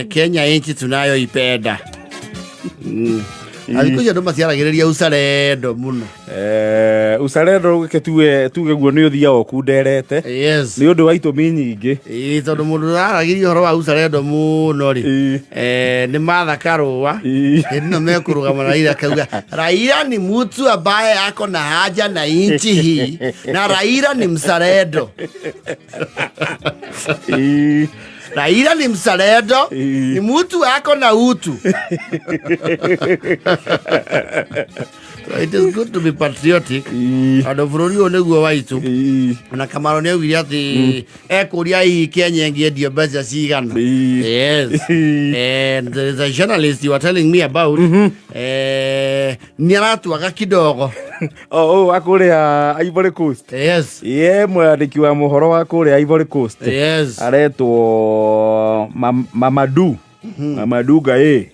Kenya nchi tunayoipenda. Alikuja ndo maciaragiriria usaredo muno. Usaredo tuge guo ni uthia okunderete. Yes. Ni undu wa itumi nyingi. Tondu mundu aragiria horo wa usaredo muno ri. Ni Martha Karua. Ndio mekurugama Raila kauga. Raila ni mtu ambaye ako na haja na nchi hii. Na Raila ni msaredo. Raila ni msaredo, ni mtu ako na utu. So it is good to be patriotic. Ando bururi oneguo waitu. Na Kamaro ne ugira ati ekuria hii Kenya ngiendio mbeca cigana. Yes. And there is a journalist you were telling me about. Niratuaga kidogo. Akuria Ivory Coast. Yes. Mwandiki wa muhoro wa kuria Ivory Coast. Yes. Aretwo Mamadou Gaye.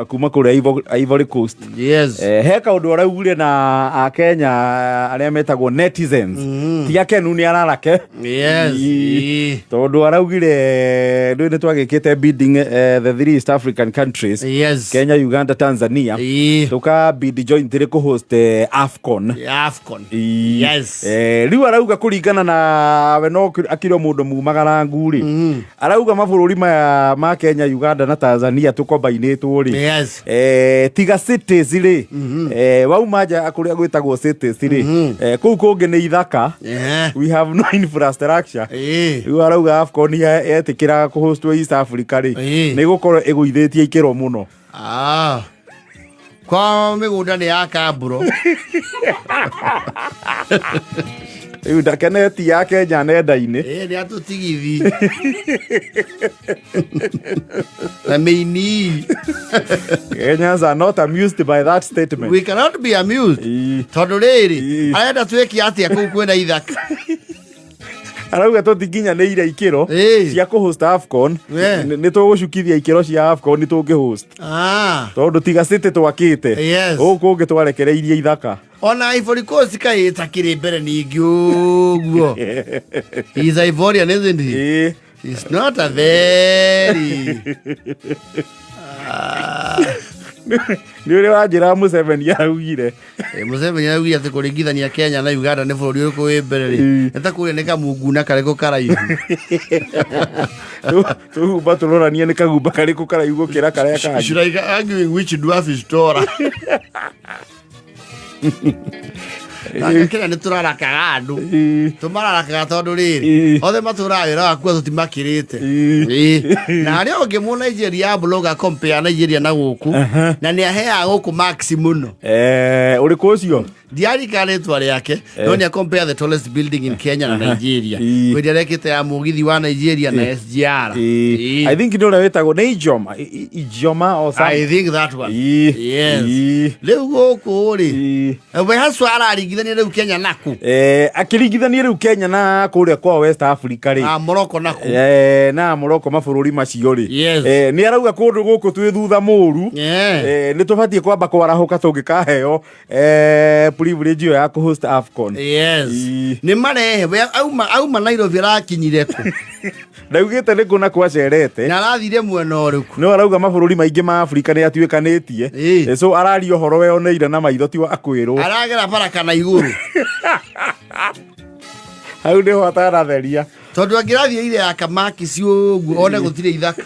Akuma kuria Ivory Coast. Yes. Heka undu araugire na a Kenya aria metagwo netizens. Tia kenu ni ararake. Yes. Tondu araugire ndu ni twagikite bidding the three East African countries. Yes. Kenya, Uganda, Tanzania. Tuka bid jointly ku host AFCON. Yes. Riu arauga kuringana na we no akiro mundu mumagara nguri. Arauga mabururi ma Kenya, Uganda na Tanzania tukombainitwo ri. Yes. Tiga cities ri. Waumaja akuria gwitagwo cities ri. Kuu kungi ni ithaka. We have no infrastructure. Riu arauga AFCON yetikira ku host East Africa ri. Ni gukorwo iguithitie ikiro muno. Kwa migunda ni ya Kamburo. Riu ndakeneti ya Kenya nenda-ini. Ni atutigithi. Na meini. Kenyans are not amused by that statement. We cannot be amused. Tondu riri arenda twiki atia kuu kwena ithaka. Arauga tutiginyanĩire ikiro cia ku host AFCON. Ni tugucukithia ikiro cia AFCON ni tungi host. Tondu tiga city twakite. Kungi twarekereirie ithaka. Ona Ivory Coast kai takire mbere ningi uguo. He's Ivorian, isn't he? He's not a very ni uri wanjira Museveni araugire. Museveni araugire ati kuringithania Kenya na Uganda ni bururi uriku wi mbere ri. Eta kuria ni kamungu na kareko karaihu. Tuhumba turorania ni kagumba kareko karaihu gukira karia kangi. Should I argue which dwarf is taller? Kenya ni turarakaga andu. Tumararakaga tondu riri othe matura wira wa kuo tutimakirite. Na ari onge mu Nigeria blogger compare Nigeria na guku. Na ni ahea guku max muno. Uri kucio diarika retwa riake no ni compare the tallest building in Kenya na Nigeria. We direkete ya mugithi wa Nigeria na SGR. I think no wetagwo ni Ijoma or something. I think that one. Yes. Leo guku ri we haswa araringithania riu Kenya naku. Akiringithania riu Kenya na kuria kwa West Africa ri. Morocco naku. Na Morocco mabururi macio ri. Ni arauga kundu guku twi thutha muru. Ni tubatie kwamba kwarahuka tungikaheo privilege ya ku host AFCON. Yes. Ni marehe we auma Nairobi arakinyire ku. Ndaugite ni kuna kwacerete. Na arathire mwena uriku. No arauga mabururi maingi ma Afrika ni atuikanitie. So arario horo we oneire na maitho ti wa akwirwo. Aragera baraka na iguru. Hau ni ho ataratheria. Tondu angirathie ile ya Kamaki cio uguo one gutire ithaka.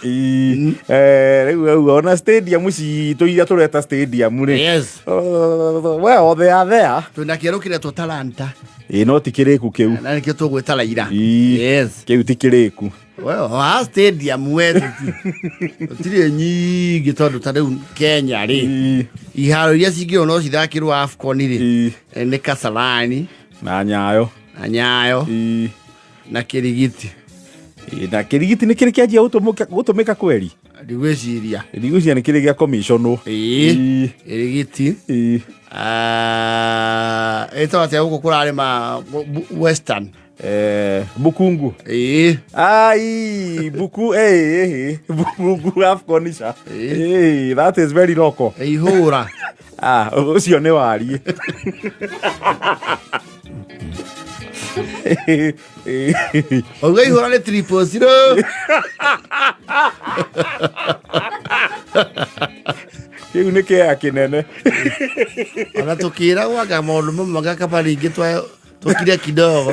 Riu ona stadium citu iria tureta stadium ri. Yes. Well, they are there. Tuna kero kiretwo Talanta. No tikiriku kiu. Na nikio tugweta Raila. Yes. Kiu tikiriku. Well, stadium wetu tire nyingi tondu tariu Kenya ri. Iharo iria cingiro no cithakirwo AFCON ri. Ni Kasarani na Nyayo. Na Kirigiti. Na Kirigiti ni kiri kianjia gutumika kweli. Ndigwiciria ni kiri gia commission. Kirigiti. Eto atia guku kurare ma Western. Bukungu. Buku Buku AFCON isha. That is very local. Hura. Ucio ni wari. Ogai hora le triple zero. Kiu nä kä ä kinene Ona tũkĩra gwaga maũndũ mamwe magakaba rĩngĩ tũkire kidogo.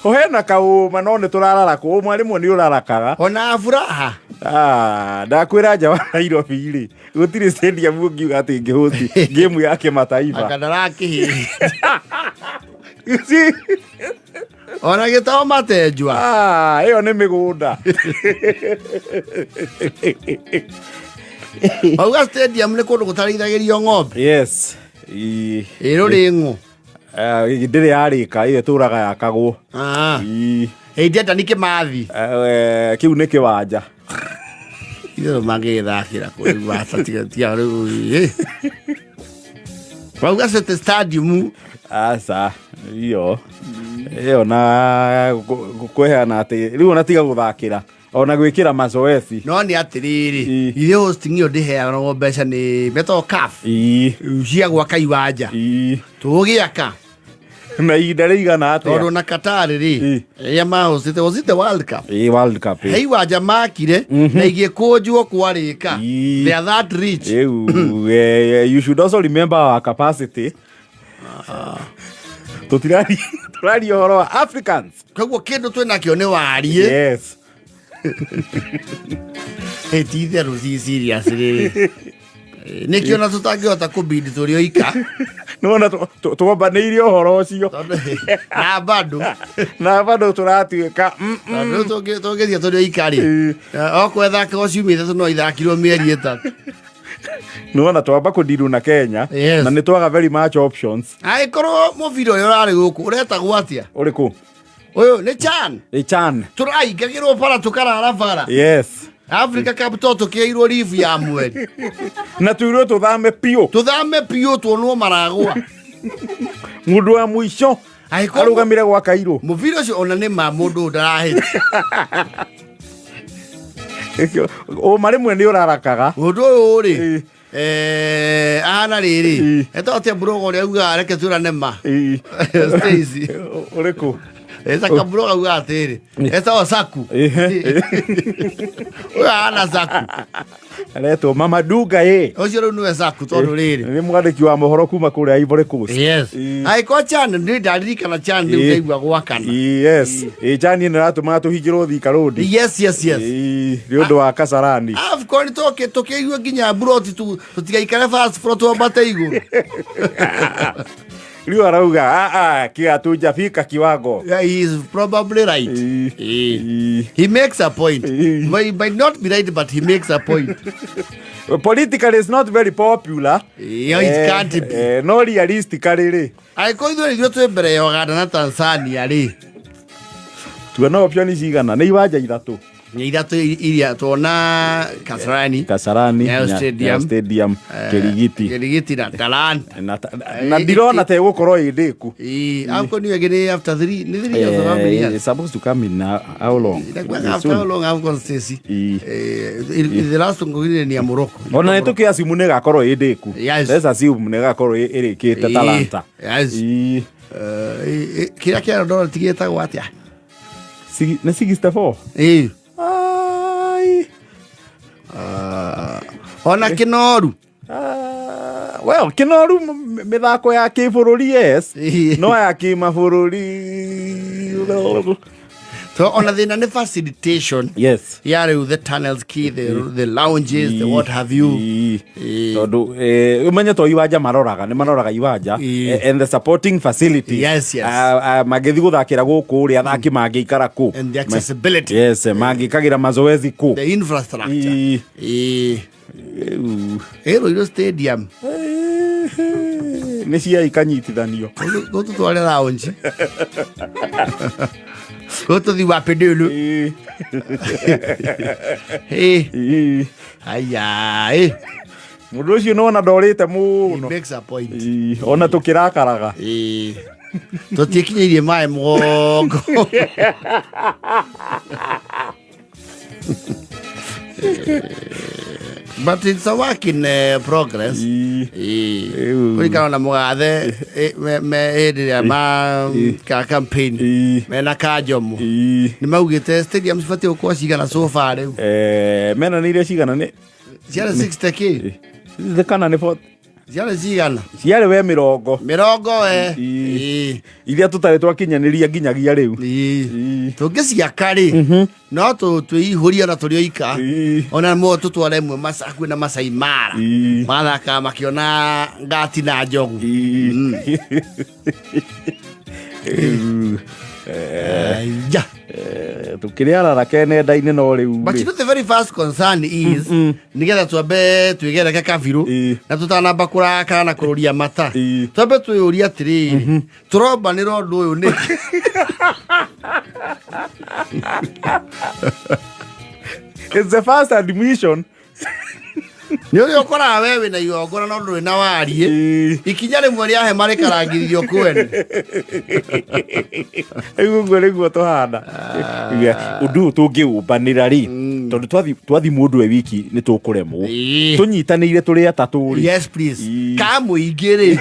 ho hena kaũma no nĩ tũrararakwo ũmwe rĩmwe nĩ ũrarakaga Ona furaha. Ndakwĩra nja wa Nairobi rĩ gũtirĩ stadium ũngiuga atĩ ingĩhosti game ya kĩmataifa Akadaraki. Ona gĩtao matenjwa. ĩyo nĩ mĩgũnda Auga stadium nĩ kũndũ gũtarĩithagĩrio ng'ombe. Yes. Rũrĩ ng'ũ. Ndĩrĩ yarĩka ĩyo ĩtũraga yakagwo. Ndĩenda nĩ Kĩmathi. Kĩu nĩ kĩwanja. Ithuĩ mangĩgĩthakĩra kũrĩ bata tiga rĩu. Wauga City Stadium. Aca ĩyo na kwĩheana atĩ rĩu ona tiga gũthakĩra ona gwĩkĩra mazoezi. No nĩ atĩrĩrĩ ithe hosting ĩyo ndĩheagwo mbeca nĩ metagwo CAF cia gwaka iwanja tũgĩaka na ihinda rĩigana atĩa tondũ na Qatar rĩ ĩrĩa mahostete was it the World Cup? World Cup he iwanja makire na igĩkũnjwo kwarĩka they are that rich. You should also remember our capacity. Tũraria ũhoro wa Africans koguo kĩndũ twĩnakĩo nĩ wariĩ. Yes. Ti itherũ ci serious rĩrĩ nĩkĩo na tũtangĩhota kũbindi tũrĩ oika nĩwona twambanĩirie ũhoro ũcio na bado tũratuĩka tũngĩthiĩ tũrĩ oika rĩ okwethaka ũciumia ithatũ no ithakirwo mĩeri ĩtatũ. Nĩwona twamba kũndiru na Kenya na nĩ twaga very much options. Angĩkorwo mũbira ũrĩa ũrarĩ gũkũ ũretagwo atĩa? Ũrĩkũ? Ũyũ nĩ CHAN. CHAN. Tũraingagĩrwo bara tũkarara bara. Yes. Africa Cup to tũkĩirwo ribu ya mweri. Na tuirwo tũthame piũ. Tũthame piũ tuonwo maragwa. Mũndũ wa mũico arũgamire gwa Kairũ. Mũbira ũcio ona nĩ ma mũndũ ndarahĩti. Ũma rĩmwe nĩ ũrarakaga. Mũndũ ũyũ rĩ ahana rĩrĩ etagwo Mbũroga ũrĩa augaga reke twĩrane ma. Stacy. Ũrĩkũ? Saka Mbũroga augaga atĩrĩ etagwo Saku. Ũyũ ahana Saku. Aretwo Mama Dunga ũcio rĩu nĩwe Saku tondũ rĩrĩ nĩ mwandĩki wa mohoro kuma kũrĩa Ivory Coast. Yes. Angĩkorwo CHAN nĩ ndaririkana CHAN rĩu ndaigua gwakana. Yes. CHAN nĩ ratũma tũhingĩrwo Thika Road. Yes. Nĩ ũndũ wa Kasarani. AFCON tũkĩigua nginya buroti tũtigaikare fast floor twambate igũrũ. Rĩu arauga hatujafika kiwango. Yeah, he is probably right. He makes a point. He might not be right, but he makes a point. Politically it's not very popular. Yeah, it can't be. No realistically rĩ. Angĩkorwo ithuĩ twĩ mbere ya Uganda na Tanzania rĩ. Tuona option cigana nĩ iwanja ithatũ. Nĩ ithatũ iria tuona Kasarani, Stadium, Kĩrigiti na Talanta. Na ndirona ta ĩgũkorwo ĩ ndĩku. AFCON nĩ again after 3 years or how many years? It's supposed to come in how long? After how long AFCON Stacy? The last one ni ya Morocco. Ona nĩ tũkĩasimu nĩ gakorwo ĩ ndĩku. Let's assume nĩ gakorwo ĩrĩkĩte Talanta. Kĩrĩa kĩa Ronaldo tigĩtagwo atĩa? Nĩ 64? Ona Kĩnoru. Well, Kĩnoru mĩthako ya kĩbũrũri yes. No ya kĩmabũrũri. So ona thina nĩ facilitation. Yes. Yeah, the tunnels key, the lounges, the what have you. Tondũ ũmenye to iwanja maroraga nĩ maroraga iwanja and the supporting facilities. Yes. Magĩthi gũthakĩra gũkũ ũrĩa athaki mangĩikara kũ. And the accessibility. Yes, mangĩkagĩra mazoezi kũ. The infrastructure. Ĩro stadium. Nĩ cia ikanyitithanio. Gũtũ tware lounge. Gũtũ thi wa pedulu. Aya. Mũndũ ũcio no ona ndorĩte mũno. He makes a point. Ona tũkĩrakaraga. Tũtikinyĩirie maĩ mũgongo. But it's a work in progress. Kuri kana mugathe me area ma ka campaign me na kajomu ni maugite stadium sifati okwa cigana so far riu mena ni iria cigana ni ciara 60k kana ni 40 ciara cigana ciara we mirongo iria tutari twakinyaniria nginyagia riu tungiciaka ri no tuihuria na turioika ona mo tutware mwe masaku na Masai Mara mathaka makiona ngati na njogu tukiria rake nenda-ini no riu but you know the very first concern is nigetha twambe twigere kabiru na tutanamba kuraka na kururia mata twambe twiyuria atiri turomba ni rondu uyu ni it's the first admission ni uri ukora wewe na igongora no nduri na warie ikinya rimwe ria he mari karangirio kwene egugo riguo tuhanda undu tungiumbanira ri tondu twathi mundu e wiki ni tukuremwo tunyitanire turi atatu ri yes please kamu igire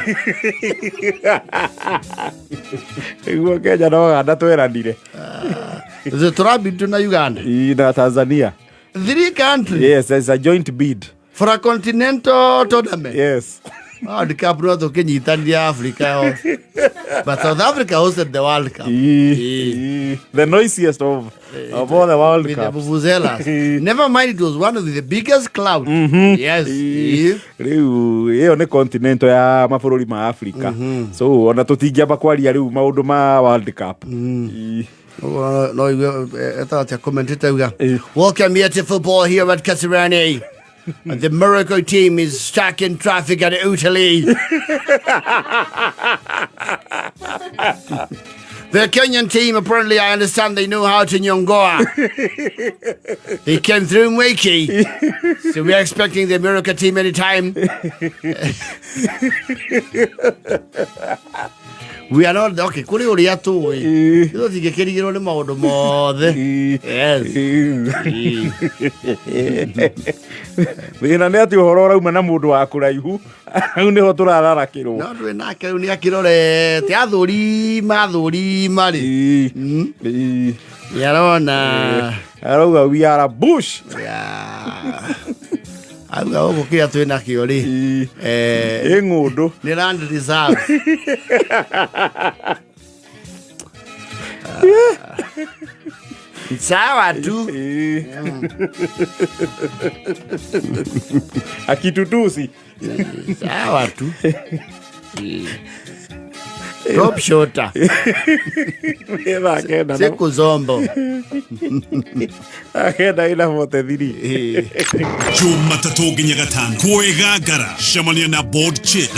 egugo Kenya no ganda tweranire turabidu na Uganda na Tanzania 3 countries yes it's a joint bid for a continental tournament. Yes. Oh, the Cup not okay in Africa. But South Africa hosted the World Cup. The noisiest of all the World Cups. With the vuvuzelas. Never mind, it was one of the biggest clouds. Yes. Riu iyo ni continent ya mabũrũri ma Africa. So ona tutingiamba kwaria riu maundu ma World Cup. No, I thought I commented. Welcome here to football here at Kasarani. And the Morocco team is stuck in traffic at Italy. The Kenyan team, apparently, I understand they know how to Nyongoa. He came through Mwiki. So we're expecting the Morocco team anytime. We are not okay. Kuri uri atu ito tigekirigiro ni maundu mothe. Yes. Wina ni ati uhoro rauma na mundu wa kuraihu au niho turararakirwo no ndwe nake riu ni akirorete athuri mari yarona arauga we are a bush auga ugu kia twina kio ri ng'undu ni land reserve sawa tu akitutusi sawa tu top shota siku zombo akenda ila mote thiri Jumatatu nginya gatano kwegagara shamania na board chick